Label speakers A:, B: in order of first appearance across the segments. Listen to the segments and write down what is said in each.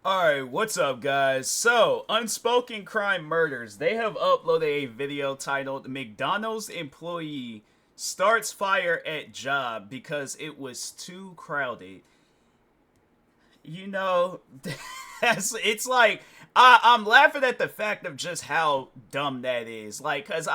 A: Alright, what's up guys? So, Unspoken Crime Murders, they have uploaded a video titled McDonald's employee starts fire at job because it was too crowded. You know, it's like, I'm laughing at the fact of just how dumb that is. Like, cause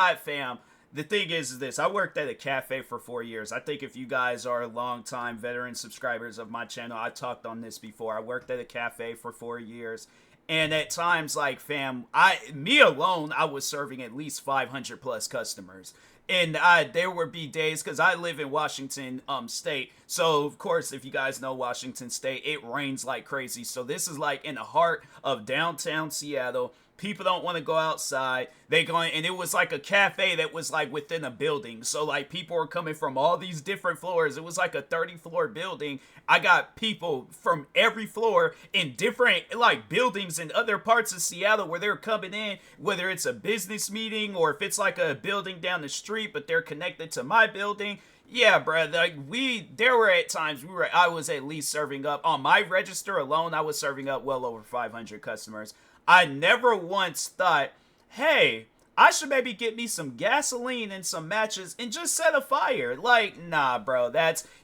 A: the thing is this, I worked at a cafe for 4 years. I think if you guys are longtime veteran subscribers of my channel, I talked on this before. I worked at a cafe for 4 years. And at times, like, me alone, I was serving at least 500 plus customers. And there would be days, because I live in Washington State. So, of course, if you guys know Washington State, it rains like crazy. So this is like in the heart of downtown Seattle. People don't want to go outside. And it was like a cafe that was like within a building. So like people were coming from all these different floors. It was like a 30-floor building. I got people from every floor in different like buildings in other parts of Seattle where they're coming in, whether it's a business meeting or if it's like a building down the street, but they're connected to my building. Yeah, bro. Like there were at times I was at least serving up on my register alone. I was serving up well over 500 customers. I never once thought, hey, I should maybe get me some gasoline and some matches and just set a fire. Like, nah, bro,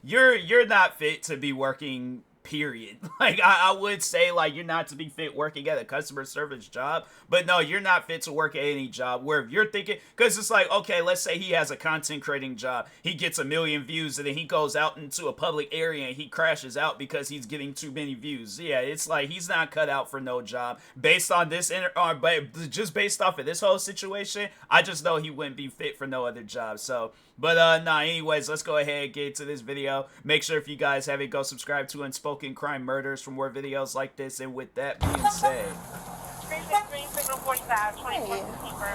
A: you're not fit to be working, period. Like, I would say, like, you're not to be fit working at a customer service job, but no, you're not fit to work at any job where if you're thinking, because it's like, okay, let's say he has a content creating job, he gets 1 million views, and then he goes out into a public area and he crashes out because he's getting too many views. Yeah, it's like, he's not cut out for no job. Based on this, but just based off of this whole situation, I just know he wouldn't be fit for no other job, so... But, anyways, let's go ahead and get into this video. Make sure if you guys haven't, go subscribe to Unspoken Crime Murders for more videos like this. And with that being said...
B: Hey,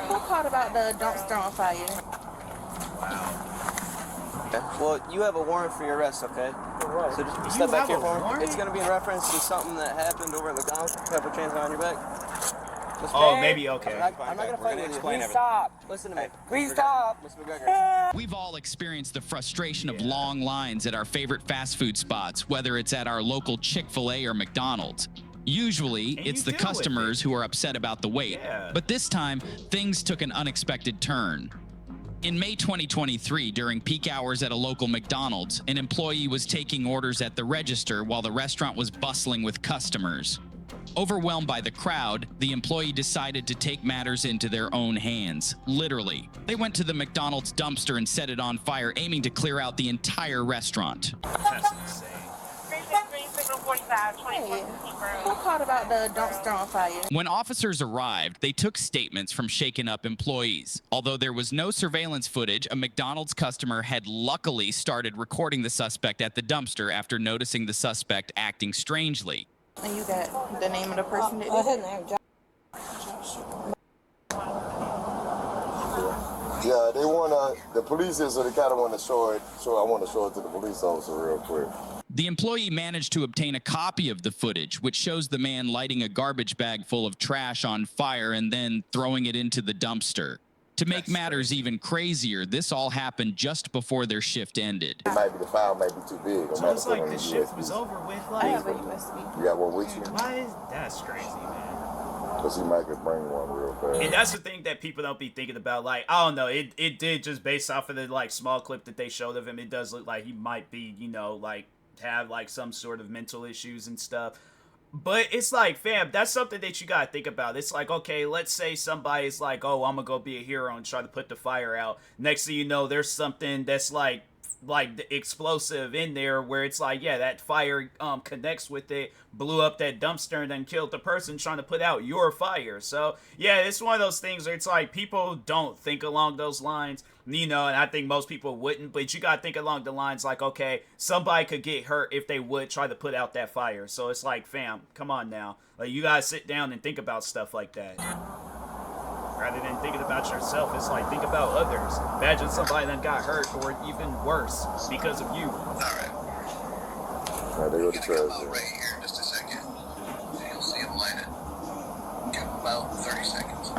B: who called about the dumpster on fire?
A: Wow.
C: Okay. Well, you have a warrant for your arrest, okay?
D: Right.
C: So just step back here for me.
A: Warrant?
C: It's going to be in reference to something that happened over at McDonald's. Pepper chains on your back.
A: Oh, maybe, okay.
C: I'm not going to fight with you.
D: Please stop.
C: Listen to me.
D: Please stop.
C: Mr. McGregor.
E: We've all experienced the frustration of long lines at our favorite fast food spots, whether it's at our local Chick-fil-A or McDonald's. Usually, it's the customers who are upset about the wait, but this time, things took an unexpected turn. In May 2023, during peak hours at a local McDonald's, an employee was taking orders at the register while the restaurant was bustling with customers. Overwhelmed by the crowd, the employee decided to take matters into their own hands, literally. They went to the McDonald's dumpster and set it on fire, aiming to clear out the entire restaurant.
A: That's insane.
B: Hey, who called about the dumpster on fire?
E: When officers arrived, they took statements from shaken up employees. Although there was no surveillance footage, a McDonald's customer had luckily started recording the suspect at the dumpster after noticing the suspect acting strangely.
B: And you got the name of the person that did it?
F: Yeah, the police is, so they kind of want to show it, so I want to show it to the police officer real quick.
E: The employee managed to obtain a copy of the footage, which shows the man lighting a garbage bag full of trash on fire and then throwing it into the dumpster. To make matters even crazier, this all happened just before their shift ended.
F: It might be, the file might be too big.
A: So it's like the shift was over with,
B: I
A: like...
B: have a USB.
F: You got one with you?
A: Why is... That's crazy, man.
F: Because he might could bring one real fast.
A: And that's the thing that people don't be thinking about. Like, I don't know, it did, just based off of the, like, small clip that they showed of him, it does look like he might be, you know, like, have, like, some sort of mental issues and stuff. But it's like, fam, that's something that you gotta think about. It's like, okay, let's say somebody's like, oh, I'm gonna go be a hero and try to put the fire out. Next thing you know, there's something that's like the explosive in there where it's like, yeah, that fire connects with it, blew up that dumpster, and then killed the person trying to put out your fire. So yeah, it's one of those things where it's like people don't think along those lines, you know, and I think most people wouldn't, but you gotta think along the lines like, okay, somebody could get hurt if they would try to put out that fire. So it's like, fam, come on now, like, you gotta sit down and think about stuff like that. Rather than thinking about yourself, it's like, think about others. Imagine somebody that got hurt or even worse because of you.
F: Alright, they go to trash.
G: Right here in just a second. And you'll see him light it. Give him about 30 seconds.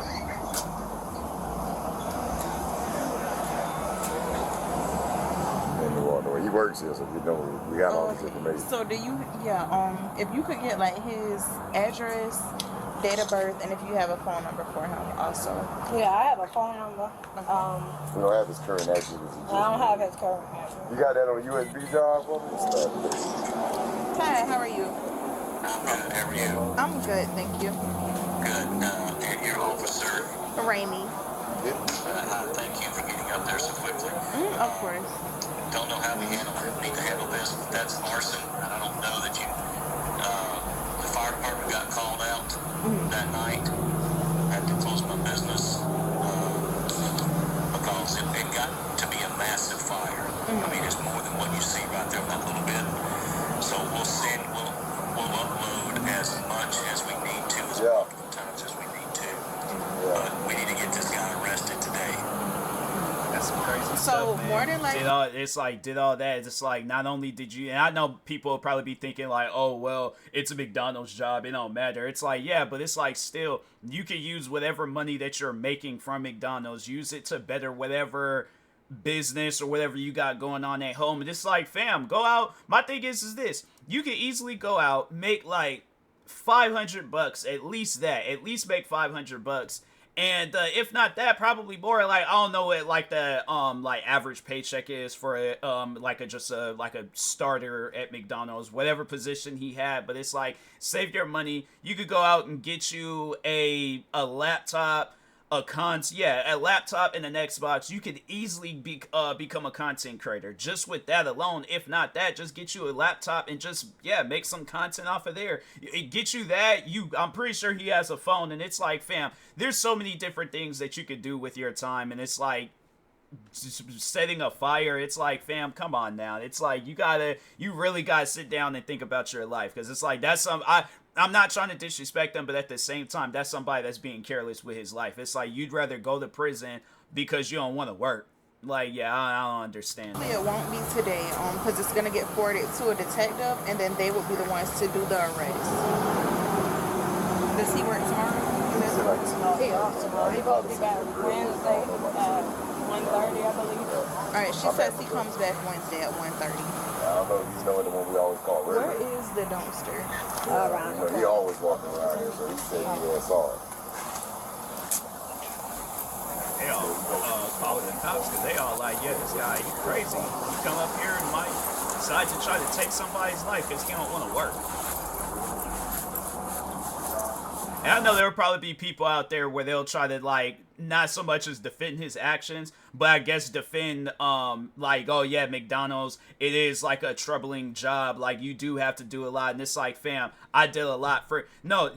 F: And he walked away. works here, so we got all this information.
B: So do you, if you could get like his address, date of birth, and if you have a phone number for him also.
D: Yeah, I have a phone number.
F: We don't have his current address.
D: I don't have his current address.
F: You got that on a USB drive for me?
B: Hi, how are you?
G: I'm good. How are you?
B: I'm good, thank you.
G: Good. And your officer,
B: Rainy.
G: thank you for getting up there so quickly.
B: Of course.
G: Don't know how we need to handle this. That's arson. I don't know that you. The fire department got called out that night. I had to close my business because it got to be a massive fire. I mean, it's more than what you see right there, that little bit. So we'll upload as much as we need to, as multiple times as we need to. But we need to get this guy arrested today.
A: That's some crazy
B: So
A: stuff, man.
B: more than likely,
A: Did all that. It's like, not only did you, and I know people will probably be thinking like, oh, well, it's a McDonald's job, it don't matter. It's like, yeah, but it's like, still, you can use whatever money that you're making from McDonald's, use it to better whatever business or whatever you got going on at home. And it's like, fam, go out. My thing is this, you can easily go out, make like $500, at least make $500, and if not that, probably more. Like, I don't know what like the like average paycheck is for like a starter at McDonald's, whatever position he had. But it's like, save your money. You could go out and get you a laptop, a laptop and an Xbox. You could easily become a content creator just with that alone. If not that, just get you a laptop and just make some content off of there. It get you that. I'm pretty sure he has a phone, and it's like, fam, there's so many different things that you could do with your time, and it's like, setting a fire, it's like, fam, come on now. It's like, you really gotta sit down and think about your life, because it's like, I'm not trying to disrespect them, but at the same time, that's somebody that's being careless with his life. It's like, you'd rather go to prison because you don't want to work. Like, I don't understand.
B: It won't be today, because it's gonna get forwarded to a detective, and then they will be the ones to do the arrest. Does he work tomorrow?
D: No, he off tomorrow. He supposed to be back Wednesday at 1:30, I believe.
B: All right, she says he comes back Wednesday at 1:30.
F: I don't know if you know the one we always call River.
B: Where is the dumpster?
D: Around.
F: So he always walking around here, so he said he saw it.
A: They all calling the cops because they all like, yeah, this guy, he's crazy. He come up here and might decide to try to take somebody's life because he don't want to work. And I know there will probably be people out there where they'll try to, like, not so much as defend his actions, but I guess defend, like, oh yeah, McDonald's, it is like a troubling job. Like, you do have to do a lot. And it's like, fam, I did a lot for, no,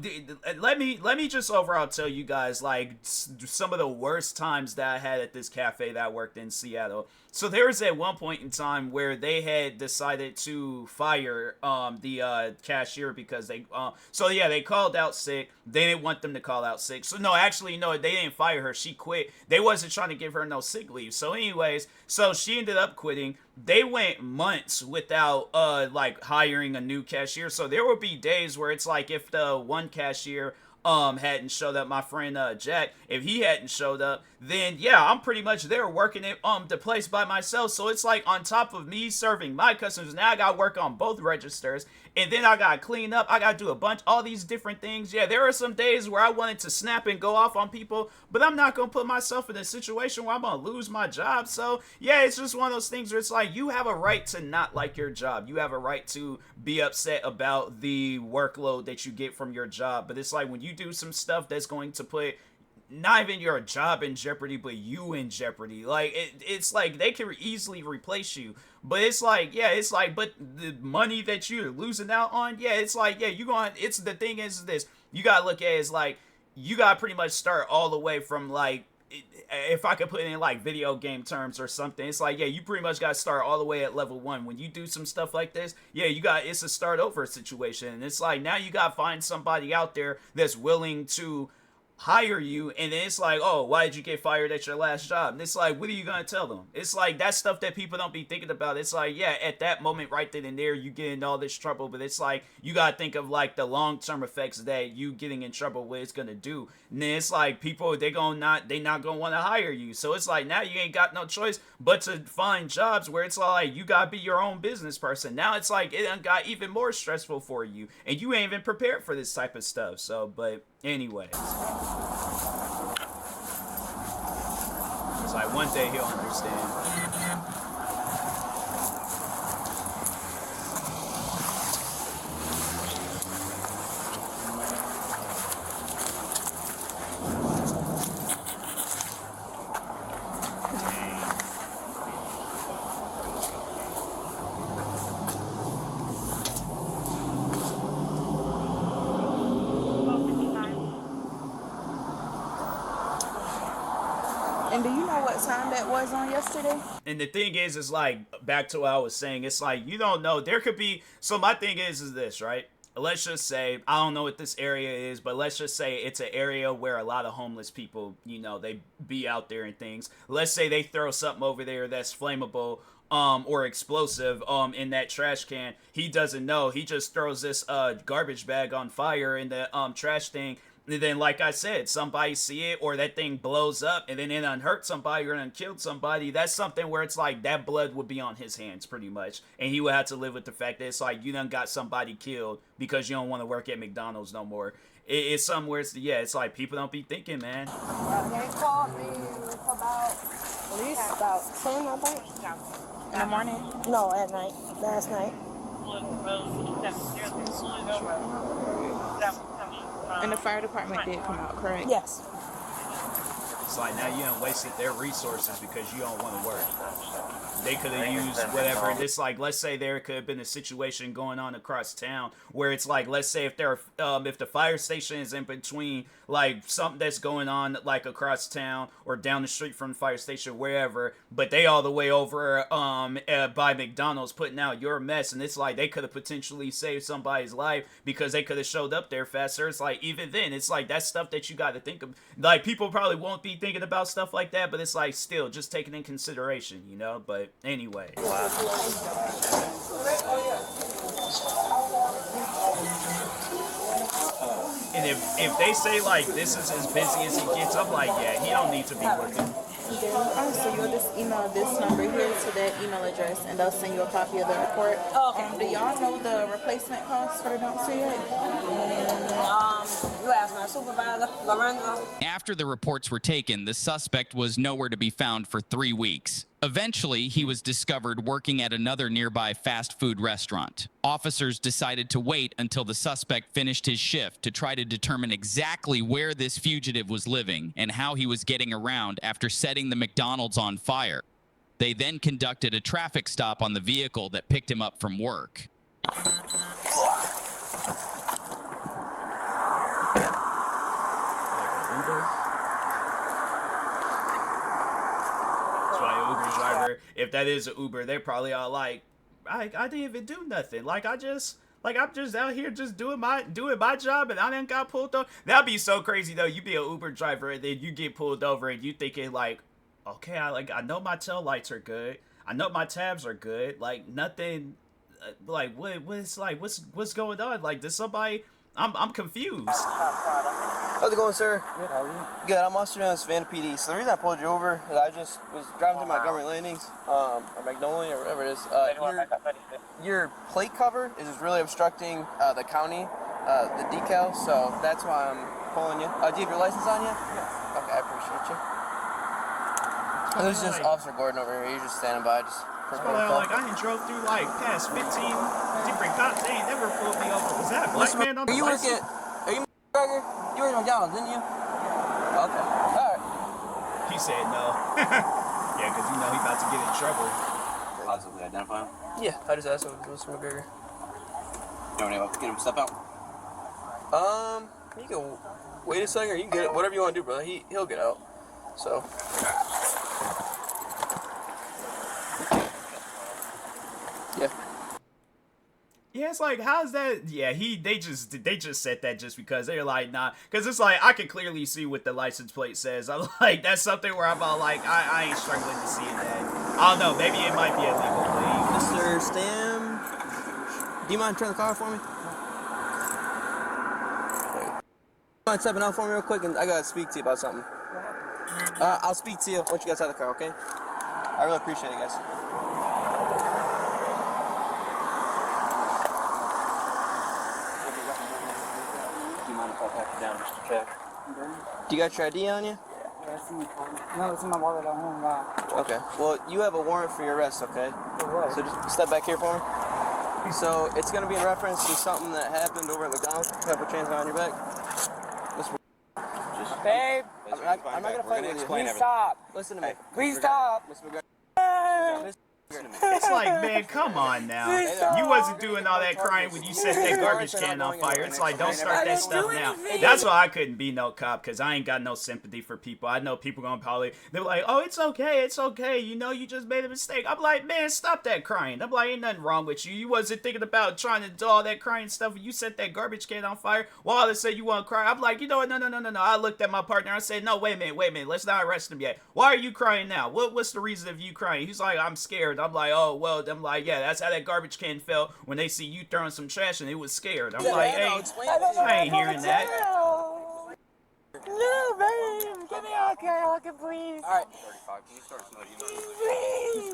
A: let me just overall tell you guys, like, some of the worst times that I had at this cafe that I worked in Seattle. So there was at one point in time where they had decided to fire the cashier because they called out sick. They didn't want them to call out sick. So no, actually no, they didn't fire her. She quit. They wasn't trying to give her no sick leave. So anyways, so she ended up quitting. They went months without like hiring a new cashier. So there would be days where it's like, if the one cashier hadn't showed up, my friend Jack, if he hadn't showed up, then I'm pretty much there working at the place by myself. So it's like, on top of me serving my customers, now I gotta work on both registers, and then I gotta clean up, I gotta do all these different things. There are some days where I wanted to snap and go off on people, but I'm not gonna put myself in a situation where I'm gonna lose my job. So it's just one of those things where it's like, you have a right to not like your job. You have a right to be upset about the workload that you get from your job. But it's like, when you do some stuff that's going to put not even your job in jeopardy, but you in jeopardy, like, it's like, they can easily replace you. But it's like, but the money that you're losing out on, it's like, it's, the thing is this, you gotta look at it as like, you gotta pretty much start all the way from, like, if I could put it in like video game terms or something, it's like, you pretty much gotta start all the way at level 1. When you do some stuff like this, it's a start over situation. And it's like, now you gotta find somebody out there that's willing to hire you, and then it's like, oh, why did you get fired at your last job? And it's like, what are you gonna tell them? It's like that stuff that people don't be thinking about. It's like, yeah, at that moment right then and there you get in all this trouble, but it's like you gotta think of like the long-term effects that you getting in trouble with is gonna do. And then it's like people they not gonna want to hire you. So it's like now you ain't got no choice but to find jobs where it's like you gotta be your own business person. Now it's like it got even more stressful for you, and you ain't even prepared for this type of stuff. So, but anyway. It's like one day he'll understand.
B: And do you know what time that was on yesterday?
A: And the thing is like, back to what I was saying, it's like, you don't know. There could be, so my thing is this, right? Let's just say, I don't know what this area is, but let's just say it's an area where a lot of homeless people, you know, they be out there and things. Let's say they throw something over there that's flammable, or explosive, in that trash can. He doesn't know. He just throws this, garbage bag on fire in the, trash thing. And then, like I said, somebody see it, or that thing blows up, and then it unhurt somebody or unkilled somebody. That's something where it's like that blood would be on his hands, pretty much, and he would have to live with the fact that it's like you done got somebody killed because you don't want to work at McDonald's no more. It's somewhere. It's like people don't be thinking, man.
D: They called me about at least about 10, I think.
B: In the morning?
D: No, at night. Last night.
B: And the fire department did come out, correct?
D: Yes.
A: It's like now you done wasted their resources because you don't want to work. They could have used whatever. And it's like, let's say there could have been a situation going on across town where it's like, let's say if if the fire station is in between like something that's going on like across town or down the street from the fire station, wherever, but they all the way over by McDonald's putting out your mess, and it's like they could have potentially saved somebody's life because they could have showed up there faster. It's like even then, it's like that's stuff that you got to think of. Like people probably won't be thinking about stuff like that, but it's like still just taking in consideration, you know. But anyway. And if they say like this is as busy as he gets, I'm like, yeah, he don't need to be working.
B: So you'll just email this number here to that email address, and they'll send you a copy of the report.
D: Okay.
B: Do y'all know the replacement cost for the dumpster yet?
D: You asked my supervisor, Lorenzo.
E: After the reports were taken, the suspect was nowhere to be found for 3 weeks. Eventually, he was discovered working at another nearby fast food restaurant. Officers decided to wait until the suspect finished his shift to try to determine exactly where this fugitive was living and how he was getting around after setting the McDonald's on fire. They then conducted a traffic stop on the vehicle that picked him up from work.
A: If that is an Uber, they're probably all like, I didn't even do nothing. I'm just out here just doing my job, and I didn't got pulled over. That'd be so crazy though. You be an Uber driver and then you get pulled over and you thinking like, okay, I know my tail lights are good. I know my tabs are good. Like nothing. Like what's going on? Like does somebody? I'm confused.
C: How's it going, sir? Good, how are you? Good, I'm Officer Van PD. So the reason I pulled you over is I just was driving through Montgomery Landings, or Magnolia, or whatever it is. Your plate cover is just really obstructing the county, the decal, so that's why I'm pulling you. Do you have your license on you? Yeah. Okay, I appreciate you. And there's just Officer Gordon over here. He's just standing by, just
A: like I done drove through like past 15 different cops. They ain't never pulled me over. Was that a black man on the license?
C: Are you McGregor? You work at McDonald's, didn't you? Okay. Alright.
A: He said no. Yeah, because you know he about to get in trouble.
H: Possibly identify him?
C: Yeah, I just asked him if it was McGregor.
H: You don't want to get him step out?
C: You can wait a second, or you can get it. Whatever you want to do, brother. He'll get out. So. Yeah.
A: Yeah, it's like, how's that? Yeah, they just said that just because they're like, nah, because it's like I can clearly see what the license plate says. I'm like, that's something where I'm all like, I ain't struggling to see that. I don't know, maybe it might be a legal plate.
C: Mr. Stam, do you mind turning the car for me? Mind stepping out for me real quick, and I gotta speak to you about something. I'll speak to you once you get out of the car, okay? I really appreciate it, guys.
H: Do you mind if I pat you down just to check?
C: Do you got your ID on you?
D: Yeah, it's in my car. No, it's in my wallet at home.
C: Okay. Well, you have a warrant for your arrest, okay?
D: For what?
C: So just step back here for me. So it's gonna be in reference to something that happened over at McDonald's. Can I put your hands behind your back?
D: Babe,
C: I'm not gonna fight with you.
D: please stop.
C: Listen to me.
D: Please stop.
C: Mr. McGregor.
A: It's like, man, come on now. You wasn't doing all that crying when you set that garbage can on fire. It's like, don't start that stuff now. That's why I couldn't be no cop, because I ain't got no sympathy for people. I know people gonna probably, they're like, oh, it's okay, you know, you just made a mistake. I'm like, man, stop that crying. I'm like, ain't nothing wrong with you. You wasn't thinking about trying to do all that crying stuff when you set that garbage can on fire. Well, all of a sudden you want to cry. I'm like, you know what, no. I looked at my partner, I said, no, wait a minute, let's not arrest him yet. Why are you crying now? What's the reason of you crying? He's like, I'm scared. I'm like, oh, well, I'm like, yeah, that's how that garbage can felt when they see you throwing some trash and it was scared. I'm like, hey, I ain't hearing that.
D: No, babe, get me out of here, please.
C: All right.
H: 35. Can you start smoking?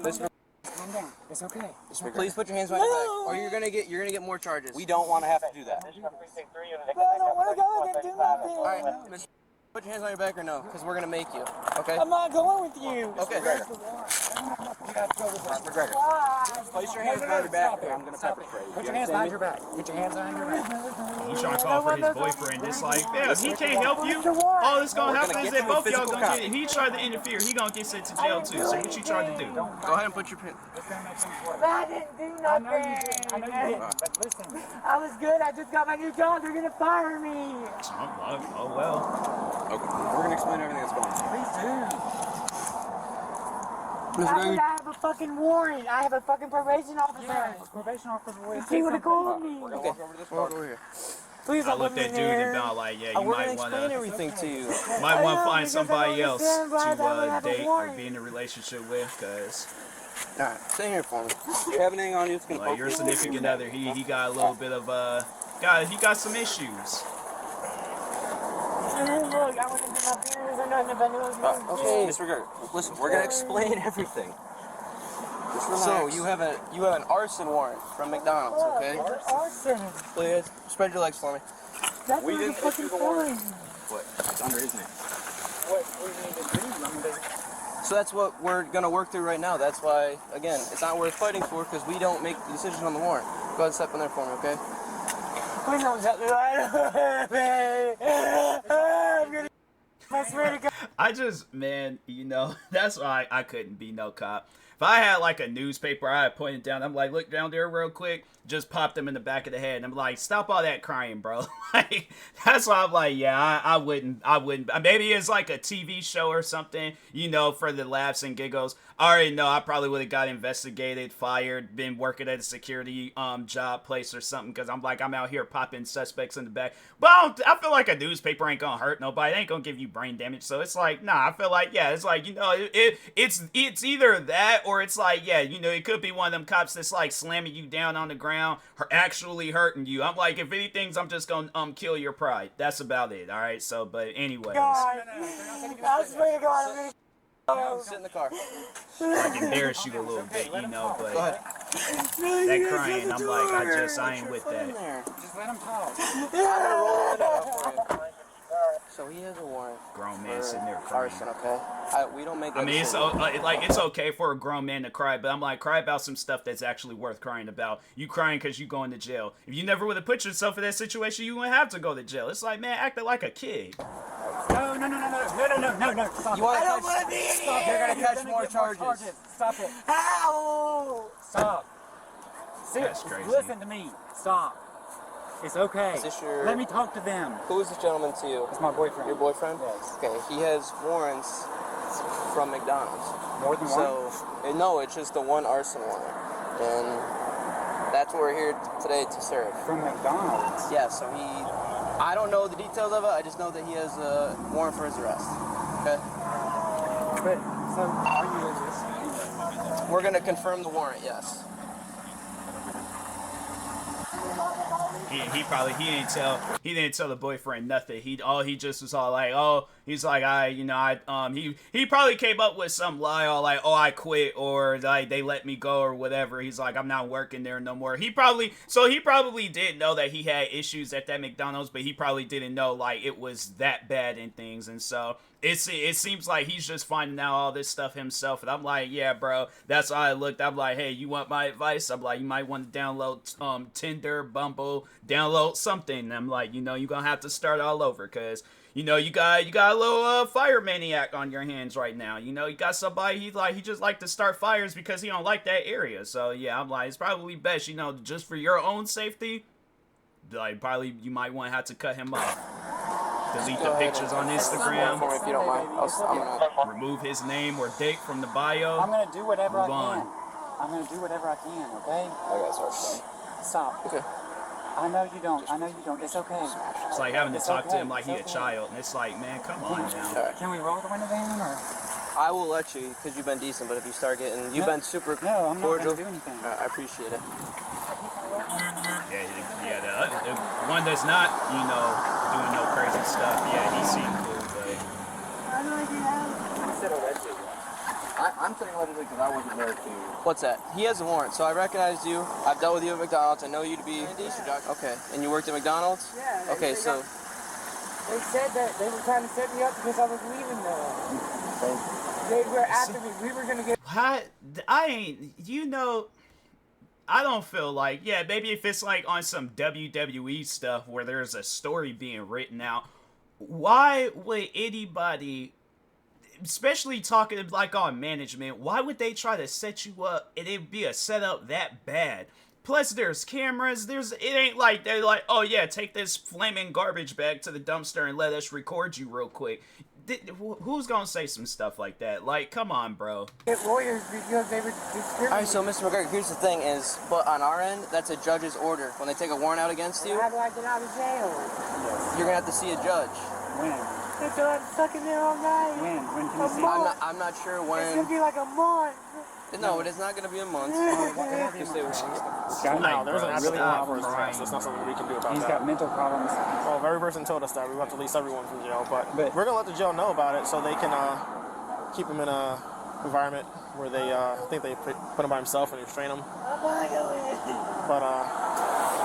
D: Please. Calm down. It's okay.
C: Please put your hands behind your back, or you're gonna get more charges.
H: We don't want to have to do that.
D: I don't want to go and do nothing.
C: All right, Mr. Put your hands on your back or no, because we're gonna make you. Okay.
D: I'm not going with you.
C: Okay.
H: McGregor, place your hands behind your back. I'm gonna pepper spray you.
D: Put your hands behind your back. Put your hands behind your back.
A: He's trying to call for his boyfriend. It's like, yeah, he can't help you. All that's gonna happen is that both y'all gonna get. If he tried to interfere, he gonna get sent to jail too. So what you trying to do?
C: Go ahead and put your pin.
D: I didn't do nothing. I know you didn't, but listen. I was good. I just got my new job. They're gonna fire me.
A: Oh well.
H: Okay. We're gonna explain everything that's going on.
D: Please do.
C: Mr.
D: I
C: Gregory.
D: have a fucking warrant. I have a fucking probation officer. Yeah, probation officer. He would have called me.
C: Okay. Walk over here.
D: Please
A: I
D: don't
A: looked
D: put me
A: at
D: in
A: dude and
D: there.
A: been like, yeah, you
C: We're
A: might
C: gonna
A: want
C: explain
A: to
C: everything to you.
A: find somebody else
D: because I
A: to
D: have a
A: date or
D: warrant.
A: be in a relationship with, because
C: All right, stay here for me.
H: Do you have anything on you that's gonna
A: like
H: poke
A: your
H: you?
A: significant other, he got a little bit of he got some issues.
D: Look, I wouldn't do my fingers or nothing if I knew it was me.
C: Okay.
H: Mr. McGregor, listen, we're gonna explain everything. Just relax.
C: So you have an arson warrant from McDonald's, okay?
D: Arson.
C: Please spread your legs for me.
D: That's
H: We
D: not
H: didn't
D: fucking
H: issue the warrant.
D: fine.
H: What? It's under his name.
D: What do you need to do? I mean,
C: So that's what we're gonna work through right now. That's why, again, it's not worth fighting for because we don't make the decision on the warrant. Go ahead and step in there for me, okay?
D: please don't set me right. I swear to God.
A: I just, man, you know, that's why I couldn't be no cop. If I had like a newspaper, I'd point it down. I'm like, look down there real quick. Just pop them in the back of the head. And I'm like, stop all that crying, bro. Like, that's why I'm like, yeah, I wouldn't. Maybe it's like a TV show or something, you know, for the laughs and giggles. I already know I probably would have got investigated, fired, been working at a security job place or something, because I'm like, I'm out here popping suspects in the back. But I feel like a newspaper ain't gonna hurt nobody. It ain't gonna give you brain damage. So it's like, nah, I feel like, yeah, it's like, you know, it's either that or it's like, yeah, you know, it could be one of them cops that's like slamming you down on the ground, actually hurting you. I'm like, if anything, I'm just gonna kill your pride. That's about it. All right. So, but anyways,
D: God. I swear to God, I'm gonna.
C: Sit in the car.
A: I can embarrass you a little bit, you know, but
C: Go ahead.
A: that crying, I'm like, I ain't with that.
D: Just let him talk.
C: I'm gonna roll it out for you. So he has a warrant.
A: Grown man sitting there
C: for
A: crying.
C: arson, okay? We don't make that
A: I mean, it's
C: decision.
A: like it's okay for a grown man to cry, but I'm like, cry about some stuff that's actually worth crying about. You crying because you going to jail. If you never would have put yourself in that situation, you wouldn't have to go to jail. It's like, man, acting like a kid.
D: No. Stop
C: You want
D: it.
C: to catch? Stop. You're gonna catch more charges.
D: Stop it. Ow! Stop.
A: That's crazy.
D: Listen to me. Stop. It's okay.
C: Is this your-
D: Let me talk to them.
C: Who is this gentleman to you?
D: It's my boyfriend.
C: Your boyfriend?
D: Yes.
C: Okay, he has warrants from McDonald's.
D: More than one?
C: So, no, it's just the one arson warrant. And That's what we're here today to serve.
D: From McDonald's?
C: Yeah, so I don't know the details of it, I just know that he has a warrant for his arrest. Okay?
D: But, so, are you resisting?
C: We're gonna confirm the warrant, yes.
A: He didn't tell the boyfriend nothing. He just was all like, he's like, he probably came up with some lie, all like, I quit, or like they let me go or whatever. He's like, I'm not working there no more. He probably did know that he had issues at that McDonald's, but he probably didn't know like it was that bad and things. And so it seems like he's just finding out all this stuff himself. And I'm like, yeah, bro, that's why I looked. I'm like, hey, you want my advice? I'm like, you might want to download Tinder, Bumble, download something. I'm like, you're gonna have to start all over, because you got a little fire maniac on your hands right now. You got somebody he just like to start fires because he don't like that area. So yeah, I'm like, it's probably best, just for your own safety, like probably you might want to have to cut him off. Delete the pictures on Instagram.
C: If you don't mind, I'm gonna
A: remove his name or date from the bio.
D: I'm gonna do whatever I
A: Move on.
D: can. I'm gonna do whatever I can, okay?
C: I gotta start.
D: Stop.
C: Okay.
D: I know you don't. It's okay.
A: It's like having to talk to him like he a child, and it's like, man, come on now.
D: Can we roll the window down, or?
C: I will let you, because you've been decent, but if you start getting, you've been super
D: No, I'm not
C: cordial.
D: gonna do anything.
C: I appreciate it.
A: Yeah, the one that's not, doing no crazy stuff. Yeah, he seemed cool, but
H: I'm sitting allegedly because I wasn't there to...
C: What's that? He has a warrant, so I recognized you. I've dealt with you at McDonald's. I know you to be... Okay, and you worked at McDonald's?
D: Yeah.
C: Okay, so...
D: They said that they were trying to set me up because I was leaving there. They were after me. We were gonna get...
A: I don't feel like, yeah, maybe if it's like on some WWE stuff where there's a story being written out, why would anybody, especially talking like on management, why would they try to set you up and it'd be a setup that bad? Plus, there's cameras. It ain't like they're like, oh yeah, take this flaming garbage bag to the dumpster and let us record you real quick. Who's gonna say some stuff like that? Like, come on, bro.
D: Lawyers because they were discriminating.
C: Alright, so Mr. McGregor, here's the thing is, but on our end, that's a judge's order. When they take a warrant out against you,
D: How do I get out of jail?
C: you're gonna have to see a judge.
D: When? So I'm stuck in there all night. When can you see?
C: I'm not sure when.
D: It's gonna be like a month.
C: No, it is not gonna be a month. Just say
I: No, there's an really hours tax. There's not something we can do about
D: He's
I: that.
D: got mental problems.
I: Well, every person told us that we have to release everyone from jail, but we're gonna let the jail know about it so they can keep him in a environment where they think they put him by himself and restrain him. But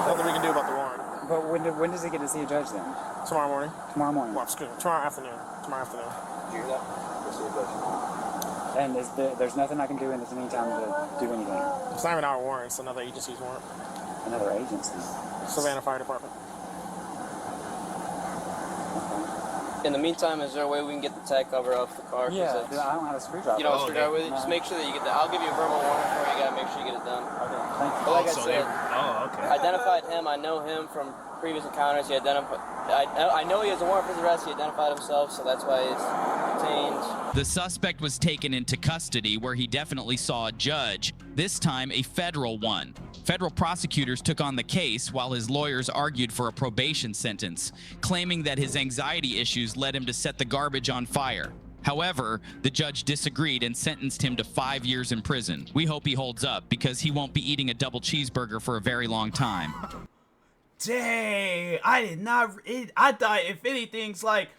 I: nothing we can do about the warrant.
D: But when does he get to see a judge then?
I: Tomorrow morning.
D: Tomorrow morning.
I: Well, excuse me, tomorrow afternoon. Tomorrow afternoon.
C: Did you hear that? We'll see a judge.
D: And there's nothing I can do, and there's any time to do anything.
I: It's not even our warrant. It's another agency's warrant.
D: Another agency.
I: Savannah Fire Department.
C: In the meantime, is there a way we can get the tag cover off the car?
D: Yeah, I don't have a screwdriver.
C: You don't have a screwdriver with you?
D: No.
C: Just make sure that you get that. I'll give you a verbal warning for you. You gotta make sure you get it done.
D: Okay, thank you.
C: But like I
A: So
C: said,
A: okay.
C: identified him. I know him from previous encounters. He identified. I know he has a warrant for his arrest. He identified himself, so that's why he's detained.
E: The suspect was taken into custody where he definitely saw a judge, this time a federal one. Federal prosecutors took on the case while his lawyers argued for a probation sentence, claiming that his anxiety issues led him to set the garbage on fire. However, the judge disagreed and sentenced him to 5 years in prison. We hope he holds up because he won't be eating a double cheeseburger for a very long time.
A: Dang, I thought if anything's like,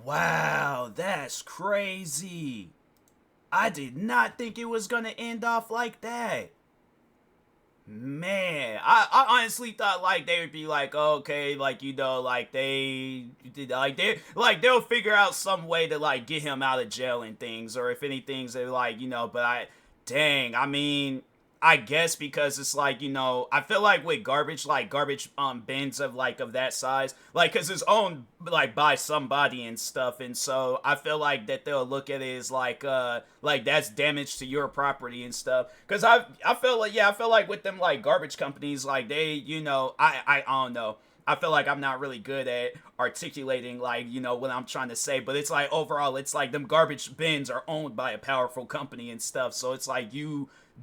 A: wow, that's crazy. I did not think it was gonna end off like that. Man, I honestly thought like they would be like, okay, like, like they'll figure out some way to like get him out of jail and things, or if anything's they're like, but I mean, I guess because it's like, I feel like with garbage bins of that size, like, cause it's owned like by somebody and stuff, and so I feel like that they'll look at it as like that's damage to your property and stuff. Cause I feel like with them like garbage companies, like they, I don't know. I feel like I'm not really good at articulating like, what I'm trying to say, but it's like overall, it's like them garbage bins are owned by a powerful company and stuff. So it's like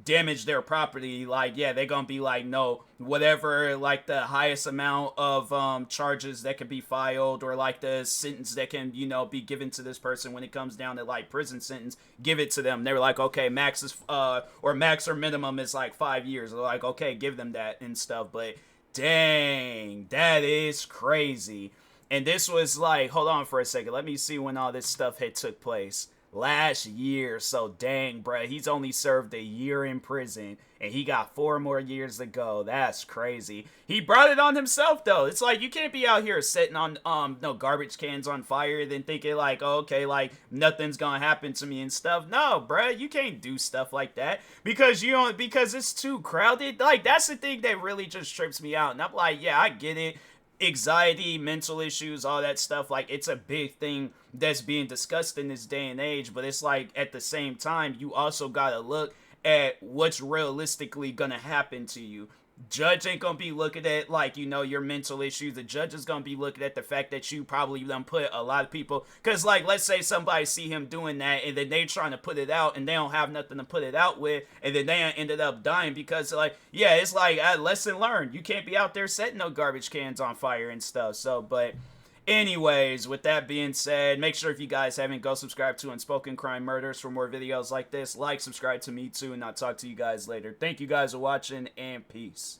A: damage their property, like, yeah, they're gonna be like, no, whatever, like, the highest amount of charges that can be filed, or like the sentence that can, you know, be given to this person when it comes down to like prison sentence, give it to them. They were like, okay, max is or max or minimum is like 5 years. They're like, okay, give them that and stuff. But dang, that is crazy. And this was like, hold on for a second, let me see when all this stuff had took place. Last year. So dang, bruh, he's only served a year in prison and he got 4 more years to go. That's crazy. He brought it on himself though. It's like, you can't be out here setting on no garbage cans on fire then thinking like, oh, okay, like nothing's gonna happen to me and stuff. No, bruh, you can't do stuff like that because you don't, because it's too crowded. Like, that's the thing that really just trips me out. And I'm like, yeah, I get it. Anxiety, mental issues, all that stuff, like, it's a big thing that's being discussed in this day and age, but it's like, at the same time, you also gotta look at what's realistically gonna happen to you. Judge ain't gonna be looking at, like, you know, your mental issues. The judge is gonna be looking at the fact that you probably done put a lot of people, because, like, let's say somebody see him doing that, and then they trying to put it out, and they don't have nothing to put it out with, and then they ended up dying because, like, yeah, it's like, lesson learned. You can't be out there setting no garbage cans on fire and stuff. So, but anyways, with that being said, make sure if you guys haven't, go subscribe to Unspoken Crime Murders for more videos like this. Like, subscribe to me too, and I'll talk to you guys later. Thank you guys for watching, and peace.